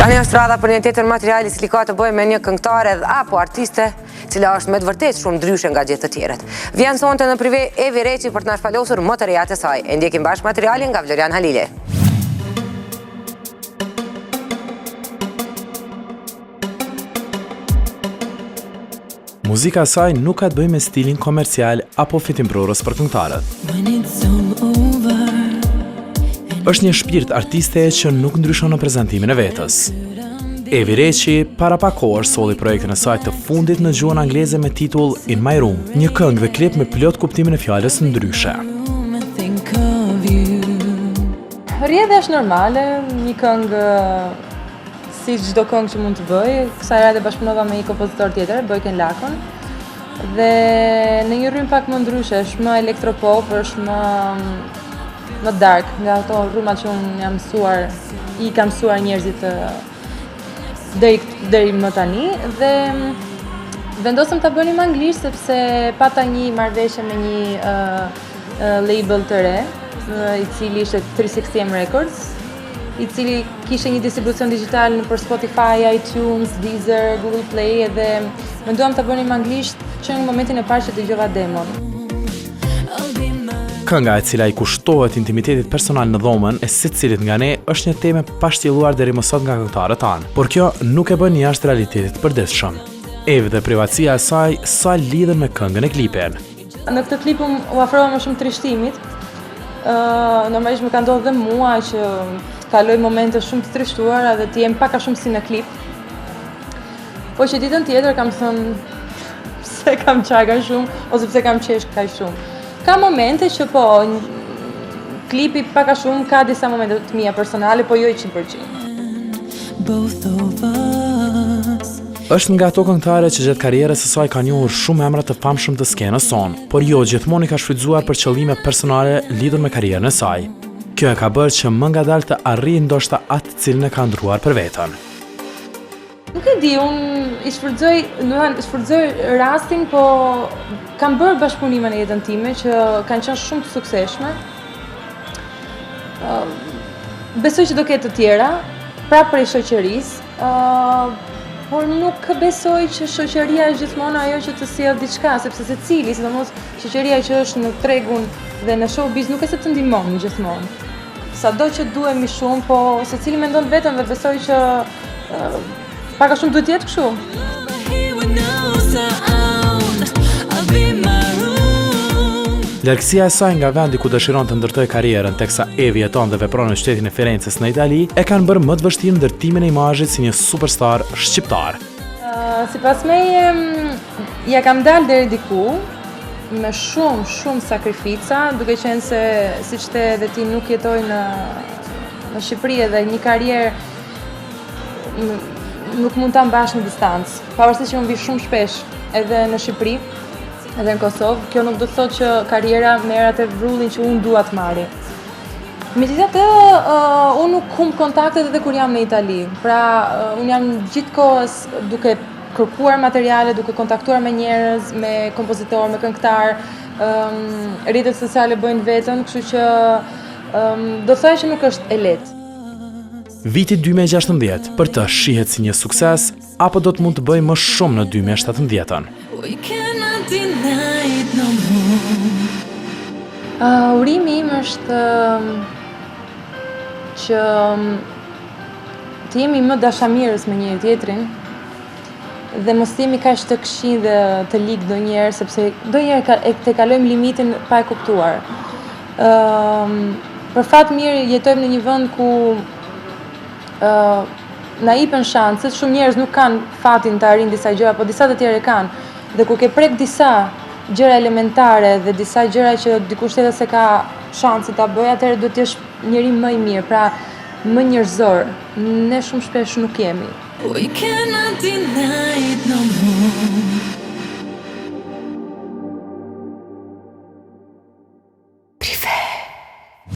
Tani është rradha për një tjetër materiali cili ka të bëjë me një këngëtare apo artiste cila është me të vërtetë shumë ndryshe nga gjithë të tjerët. Vjen sonte në prive Evi Reçi për të na shpalosur më të rejat e saj. E ndjekim bashkë materialin nga Vlorian Halile. Muzika e saj nuk ka të bëjë me stilin komercial apo fitimprurës për këngëtarët. Është një shpirt artiste që nuk ndryshon në prezantimin e vetës. Evi Reçi para pak kohësh solli projektin e saj të fundit në gjuhën angleze me titull In My Room, një këngë dhe klip me plot kuptimin e fjalës ndryshe. Rrjedhja është normale, një këngë si çdo këngë që mund të bëj. Kësaj radhe bashkëpunova me një kompozitor tjetër, Bojken Lakon, dhe në një rrymë pak më ndryshe, është më elektropop, është më dark, nga ato rrymat që unë kam mësuar njerëzit deri më tani, dhe vendosëm ta bënim anglisht sepse pata një marrëveshje me një label të re, i cili ishte 360M Records, i cili kishte një distribucion digital për Spotify, iTunes, Deezer, Google Play, dhe menduam ta bënim anglisht që në momentin e parë që dëgjova demon. Kënga e cila I kushtohet intimitetit personal në dhomën e secilit nga ne është një temë pa shtjelluar deri më sot nga këngëtarët tanë, por kjo nuk e bën jashtë realitetit përditshëm. Evi dhe privatësia e saj sa lidhen me këngën e klipin. Në këtë klip u afrova më shumë trishtimit. Normalisht më ka ndodhur dhe mua që kaloj momente shumë të trishtuara dhe të jem pak a shumë si në klip. Po që ditën tjetër kam thënë pse kam qaj kaq shumë ose pse kam qesh kaq shumë. Ka momente që po, klipi pak a shumë ka disa momente të mia personale, po jo 100%. Është nga ato këngëtare që gjatë karrierës së saj ka njohur shumë emra të famshëm të skenës son, por jo gjithmonë I ka shfrytzuar për qëllime personale lidhur me karrierën e saj. Kjo e ka bërë që më ngadalë të arrijë ndoshta atë cilën e ka ndruar për veten. Nuk e di, unë I shfrytëzoj rastin, po kam bërë bashkëpunime në jetën time që kanë qenë shumë të suksesshme. Besoj që do ketë të tjera, prapë prej shoqërisë, por nuk besoj që shoqëria është gjithmonë ajo që të sjellë diçka, sepse secili, sidomos shoqëria që është në tregun dhe në showbiz nuk e se të ndihmon gjithmonë. Sado që duhemi shumë, po secili mendon vetëm dhe besoj që pak a shumë duhet jetë kështu. Largësia e saj nga vendi ku dëshiron të ndërtojë karrierën teksa Evi jeton dhe vepron në shtetin e Firences në Itali e kanë bërë më të vështirë ndërtimin e imazhit si një superstar shqiptar. Sipas meje, ja kam dalë deri diku me shumë sakrifica, duke qenë se siç the edhe ti nuk jetoj në Shqipëri dhe një karrierë nuk mund ta mbash në distancë. Pavarësisht që unë vi shumë shpesh edhe në Shqipëri, edhe në Kosovë, kjo nuk do të thotë që karriera merr atë vrullin që unë dua të marri. Megjithatë, unë nuk humb kontaktet edhe kur jam në Itali. Pra, unë jam gjithkohës duke kërkuar materiale, duke kontaktuar me njerëz, me kompozitor, me këngëtar, rrjetet sociale bëjnë vetën, kështu që do thoj që nuk është e lehtë. Viti 2016 për të shihet si një sukses apo do të mund të bëjë më shumë në 2017-ën? Urimi im është që të jemi më dashamirës me njëri tjetrin dhe mos jemi kaq të këqij dhe të ligë ndonjëherë, sepse ndonjëherë të kalojmë limitin pa e kuptuar. Për fat mirë jetojmë në një vend ku na ipen shanset, shumë njerëz nuk kanë fatin të arrijnë disa gjëra, po disa të tjerë kanë. Dhe kur ke prek disa gjëra elementare dhe disa gjëra që dikush tjetër se ka shanse ta bëjë, atëherë duhet të jesh njëri më I mirë, pra më njerëzor. Ne shumë shpesh nuk jemi.